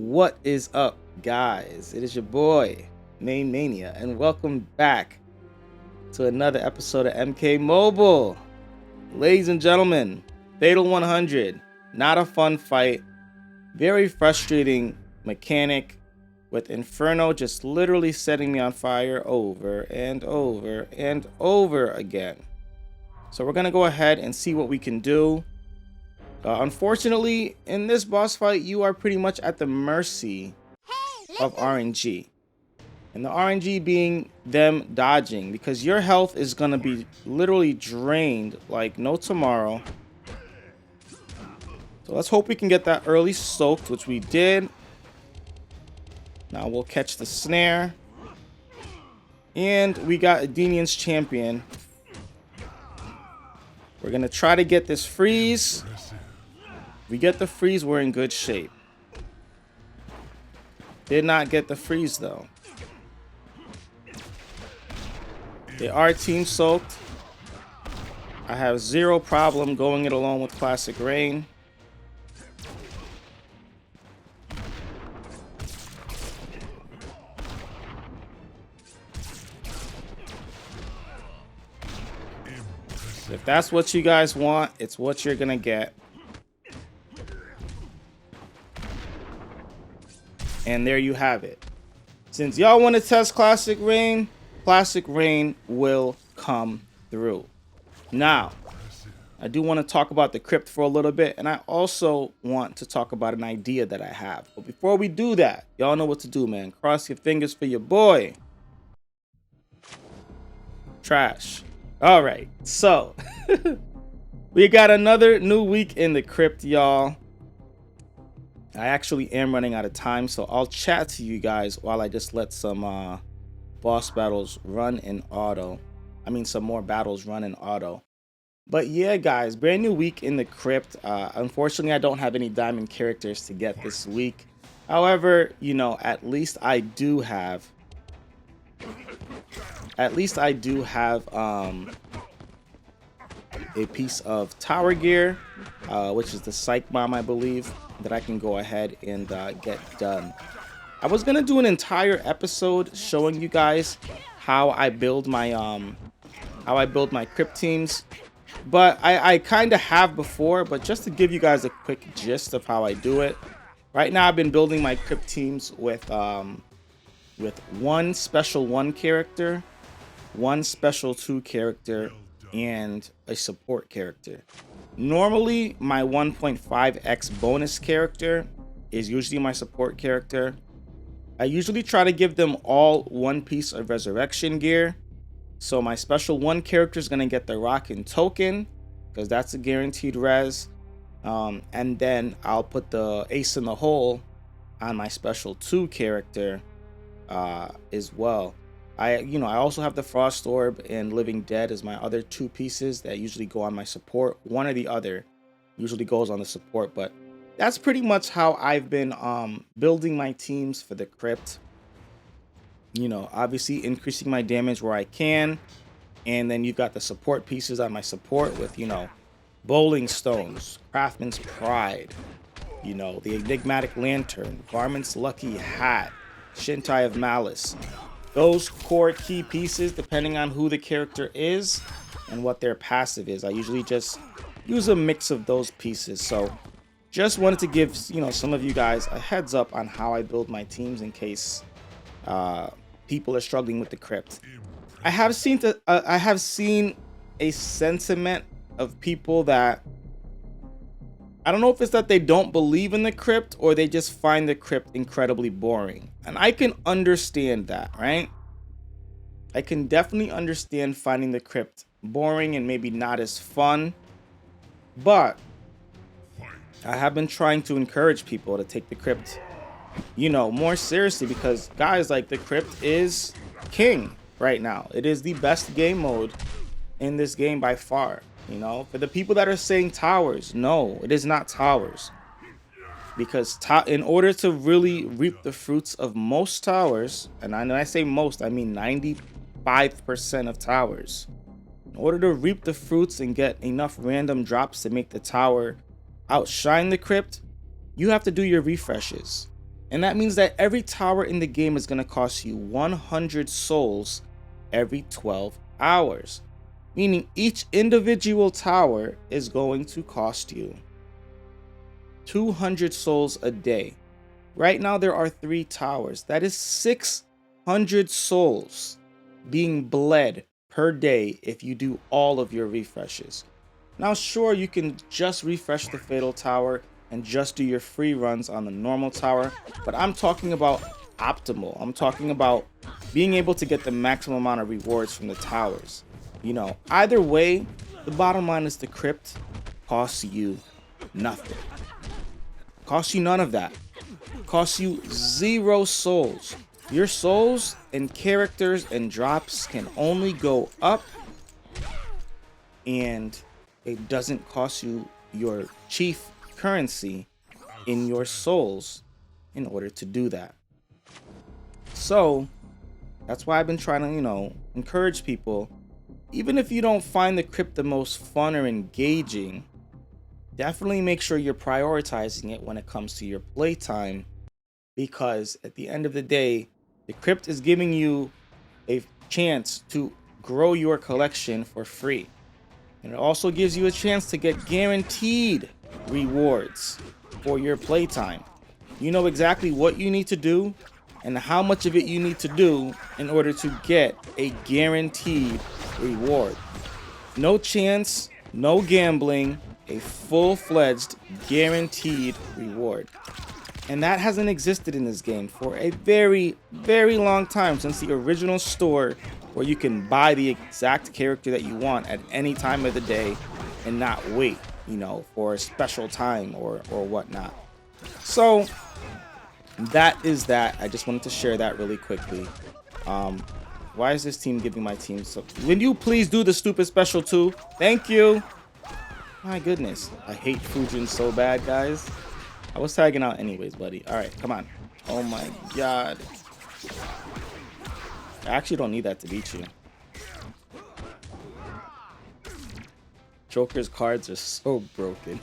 What is up, guys? It is your boy, MaineMania, and welcome back to another episode of MK Mobile. Ladies and gentlemen, Fatal 100, not a fun fight, very frustrating mechanic with Inferno just literally setting me on fire over and over and over again. So we're gonna go ahead and see what we can do. Unfortunately, in this boss fight, you are pretty much at the mercy of RNG. And the RNG being them dodging, because your health is going to be literally drained like no tomorrow. So let's hope we can get that early soaked, which we did. Now we'll catch the snare. And we got Adenian's champion. We're going to try to get this freeze. We get the freeze, we're in good shape. Did not get the freeze though. They are team soaked. I have zero problem going it alone with Classic Rain. If that's what you guys want, it's what you're gonna get. And there you have it. Since y'all want to test Classic Rain will come through. Now, I do want to talk about the crypt for a little bit, and I also want to talk about an idea that I have. But before we do that, y'all know what to do, man. Cross your fingers for your boy. Trash. All right, so we got another new week in the crypt, y'all. I actually am running out of time, so I'll chat to you guys while I just let some boss battles run in auto. I mean, some more battles run in auto. But yeah, guys, brand new week in the crypt. Unfortunately, I don't have any diamond characters to get this week. However, you know, at least I do have a piece of tower gear, which is the psych bomb, I believe, that I can go ahead and get done. I was gonna do an entire episode showing you guys how I build my crypt teams, but I kind of have before. But just to give you guys a quick gist of how I do it, right now I've been building my crypt teams with one special 1 character, one special 2 character, and a support character. Normally, my 1.5x bonus character is usually my support character. I usually try to give them all one piece of resurrection gear. So my special 1 character is going to get the rockin' token, because that's a guaranteed res. And then I'll put the ace in the hole on my special 2 character as well. I also have the Frost Orb and Living Dead as my other 2 pieces that usually go on my support. One or the other usually goes on the support, but that's pretty much how I've been building my teams for the crypt. You know, obviously increasing my damage where I can, and then you've got the support pieces on my support with, you know, Bowling Stones, Craftsman's Pride, you know, the Enigmatic Lantern, Varmint's Lucky Hat, Shintai of Malice. Those core key pieces, depending on who the character is and what their passive is. I usually just use a mix of those pieces. So just wanted to give, you know, some of you guys a heads up on how I build my teams in case people are struggling with the crypt. I have seen a sentiment of people that, I don't know if it's that they don't believe in the crypt or they just find the crypt incredibly boring. And I can understand that, right? I can definitely understand finding the crypt boring and maybe not as fun. But I have been trying to encourage people to take the crypt, you know, more seriously, because guys, like, the crypt is king right now. It is the best game mode in this game by far. You know, for the people that are saying towers, no, it is not towers. Because in order to really reap the fruits of most towers, and when I say most, I mean 95% of towers. In order to reap the fruits and get enough random drops to make the tower outshine the crypt, you have to do your refreshes. And that means that every tower in the game is going to cost you 100 souls every 12 hours. Meaning each individual tower is going to cost you 200 souls a day. Right now there are 3 towers. That is 600 souls being bled per day if you do all of your refreshes. Now sure, you can just refresh the Fatal Tower and just do your free runs on the normal tower, but I'm talking about optimal. I'm talking about being able to get the maximum amount of rewards from the towers. You know, either way, the bottom line is the crypt costs you nothing. Costs you none of that. Costs you 0 souls. Your souls and characters and drops can only go up, and it doesn't cost you your chief currency in your souls in order to do that. So that's why I've been trying to, you know, encourage people, even if you don't find the crypt the most fun or engaging, definitely make sure you're prioritizing it when it comes to your playtime, because at the end of the day, the crypt is giving you a chance to grow your collection for free. And it also gives you a chance to get guaranteed rewards for your playtime. You know exactly what you need to do and how much of it you need to do in order to get a guaranteed reward. No chance, no gambling, a full-fledged guaranteed reward. And that hasn't existed in this game for a very, very long time, since the original store where you can buy the exact character that you want at any time of the day and not wait, you know, for a special time or whatnot. So that is that. I just wanted to share that really quickly. Why is this team giving my team so? Will you please do the stupid special too? Thank you. My goodness, I hate Fujin so bad, guys. I was tagging out anyways, buddy. All right, come on. Oh my god. I actually don't need that to beat you. Joker's cards are so broken.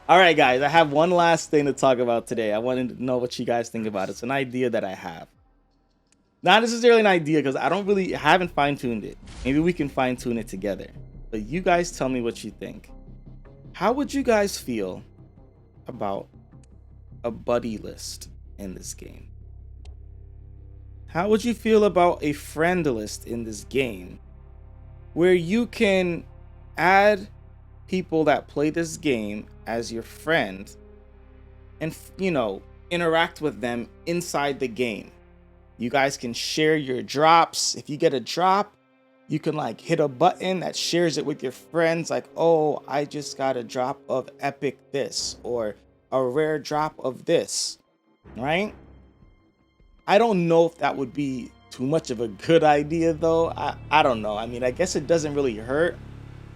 All right, guys, I have one last thing to talk about today. I wanted to know what you guys think about it. It's an idea that I have. Not necessarily an idea, because I haven't fine-tuned it. Maybe we can fine-tune it together. But you guys tell me what you think. How would you guys feel about a buddy list in this game? How would you feel about a friend list in this game where you can add people that play this game as your friend and, you know, interact with them inside the game? You guys can share your drops. If you get a drop, you can like hit a button that shares it with your friends, like, oh, I just got a drop of epic this, or a rare drop of this, right? I don't know if that would be too much of a good idea though. I don't know. I mean, I guess it doesn't really hurt,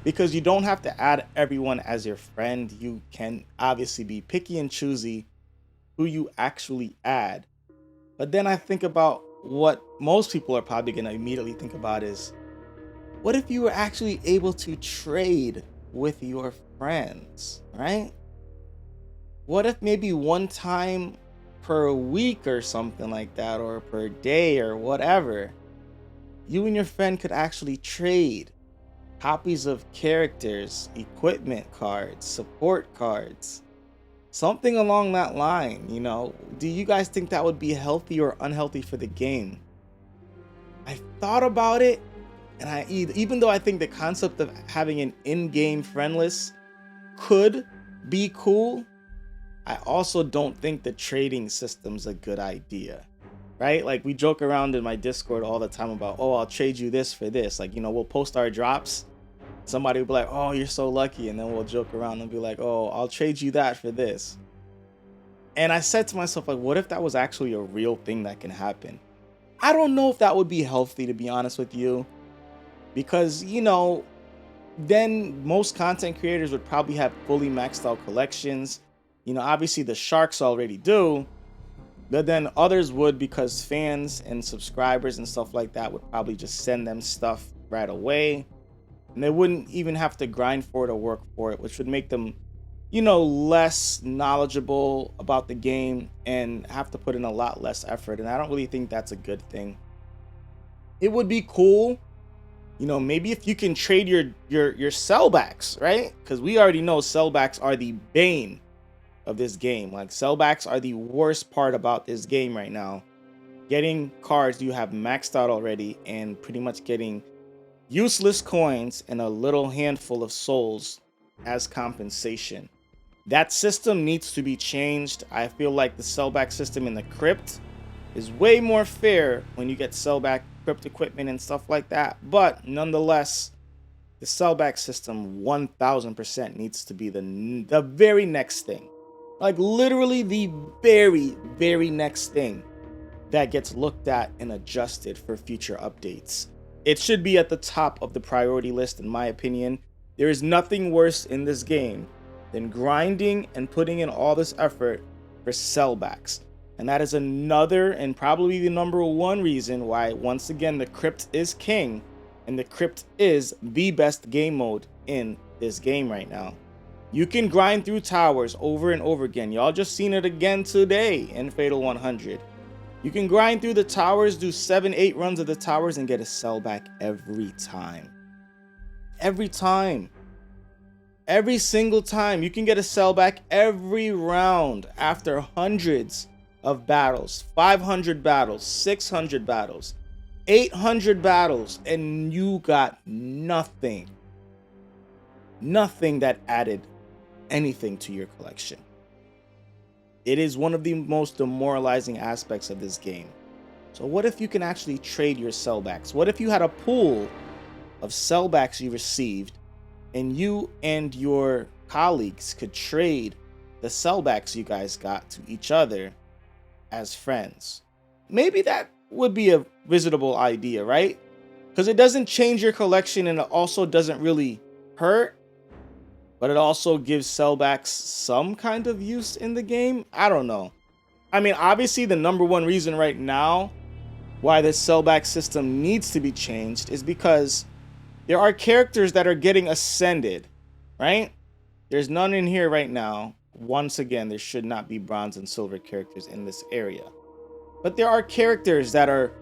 because you don't have to add everyone as your friend. You can obviously be picky and choosy who you actually add. But then I think about what most people are probably going to immediately think about is, what if you were actually able to trade with your friends, right? What if maybe one time per week or something like that, or per day or whatever, you and your friend could actually trade copies of characters, equipment cards, support cards, something along that line, you know? Do you guys think that would be healthy or unhealthy for the game? I thought about it, and even though I think the concept of having an in-game friend list could be cool, I also don't think the trading system's a good idea, right? Like, we joke around in my Discord all the time about, oh, I'll trade you this for this. Like, you know, we'll post our drops. Somebody will be like, oh, you're so lucky. And then we'll joke around and be like, oh, I'll trade you that for this. And I said to myself, like, what if that was actually a real thing that can happen? I don't know if that would be healthy, to be honest with you. Because, you know, then most content creators would probably have fully maxed out collections. You know, obviously the sharks already do, but then others would, because fans and subscribers and stuff like that would probably just send them stuff right away. And they wouldn't even have to grind for it or work for it, which would make them less knowledgeable about the game and have to put in a lot less effort. And I don't really think that's a good thing. It would be cool, maybe if you can trade your sellbacks, right? Because we already know sellbacks are the bane of this game. Like, sellbacks are the worst part about this game right now. Getting cards you have maxed out already and pretty much getting useless coins and a little handful of souls as compensation. That system needs to be changed. I feel like the sellback system in the crypt is way more fair when you get sellback crypt equipment and stuff like that. But nonetheless, the sellback system 1000% needs to be the very next thing. Like, literally the very, very next thing that gets looked at and adjusted for future updates. It should be at the top of the priority list, in my opinion. There is nothing worse in this game than grinding and putting in all this effort for sellbacks. And that is another and probably the number one reason why, once again, the crypt is king and the crypt is the best game mode in this game right now. You can grind through towers over and over again. Y'all just seen it again today in Fatal 100. You can grind through the towers, do 7-8 runs of the towers, and get a sellback every time. Every time. Every single time. You can get a sellback every round after hundreds of battles. 500 battles, 600 battles, 800 battles, and you got nothing. Nothing that added anything to your collection. It is one of the most demoralizing aspects of this game. So what if you can actually trade your sellbacks? What if you had a pool of sellbacks you received and you and your colleagues could trade the sellbacks you guys got to each other as friends? Maybe that would be a visitable idea, right? Because it doesn't change your collection and it also doesn't really hurt, but it also gives sellbacks some kind of use in the game. I don't know. I mean, obviously the number one reason right now why this sellback system needs to be changed is because there are characters that are getting ascended, right? There's none in here right now. Once again, there should not be bronze and silver characters in this area. But there are characters that are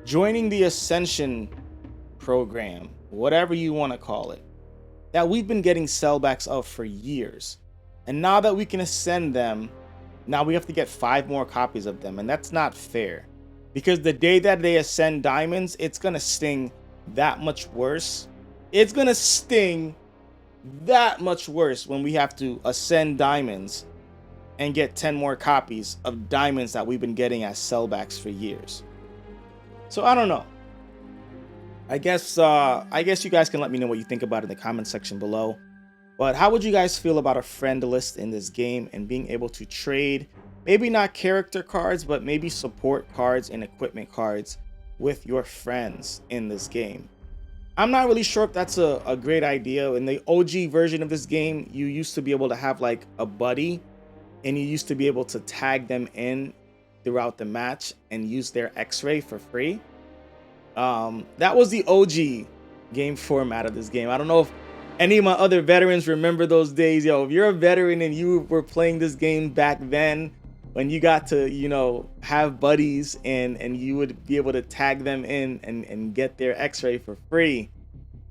joining the ascension program, whatever you want to call it, that we've been getting sellbacks of for years. And now that we can ascend them, now we have to get 5 more copies of them. And that's not fair. Because the day that they ascend diamonds, it's going to sting that much worse. It's going to sting that much worse when we have to ascend diamonds and get 10 more copies of diamonds that we've been getting as sellbacks for years. So I don't know. I guess you guys can let me know what you think about it in the comment section below. But how would you guys feel about a friend list in this game and being able to trade, maybe not character cards, but maybe support cards and equipment cards with your friends in this game? I'm not really sure if that's a great idea. In the OG version of this game, you used to be able to have like a buddy and you used to be able to tag them in throughout the match and use their X-ray for free. That was the OG game format of this game. I don't know if any of my other veterans remember those days. Yo, if you're a veteran and you were playing this game back then, when you got to, have buddies and you would be able to tag them in and get their X-ray for free.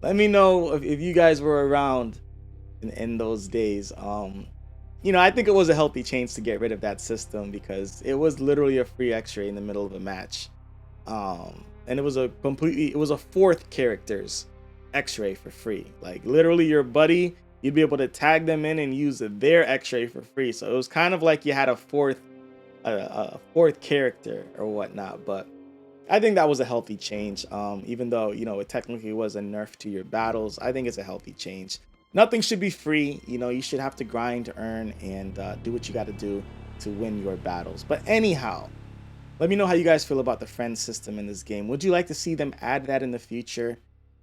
Let me know if you guys were around in those days. I think it was a healthy change to get rid of that system because it was literally a free X-ray in the middle of a match. And it was a 4th character's X-ray for free. Like, literally your buddy, you'd be able to tag them in and use their X-ray for free. So it was kind of like you had a fourth character or whatnot. But I think that was a healthy change. Even though, it technically was a nerf to your battles, I think it's a healthy change. Nothing should be free. You should have to grind to earn and do what you got to do to win your battles. But anyhow, let me know how you guys feel about the friend system in this game. Would you like to see them add that in the future?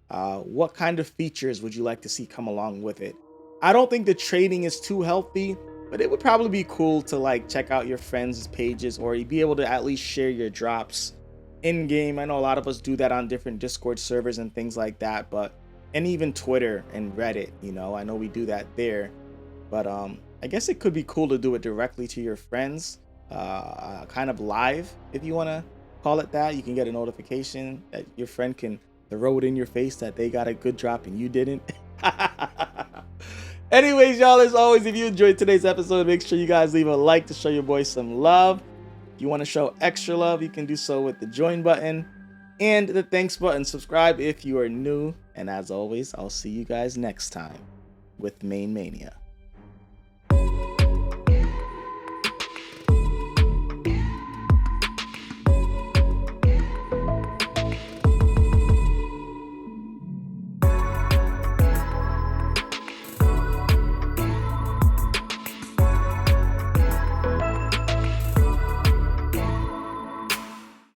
What kind of features would you like to see come along with it? I don't think the trading is too healthy, but it would probably be cool to check out your friends' pages or be able to at least share your drops in game. I know a lot of us do that on different Discord servers and things like that, and even Twitter and Reddit, I know we do that there. But I guess it could be cool to do it directly to your friends, kind of live, if you want to call it that. You can get a notification that your friend can throw it in your face that they got a good drop and you didn't. Anyways, y'all, as always, if you enjoyed today's episode, make sure you guys leave a like to show your boy some love. If you want to show extra love, you can do so with the join button and the thanks button. Subscribe if you are new. And as always, I'll see you guys next time with MaineMania.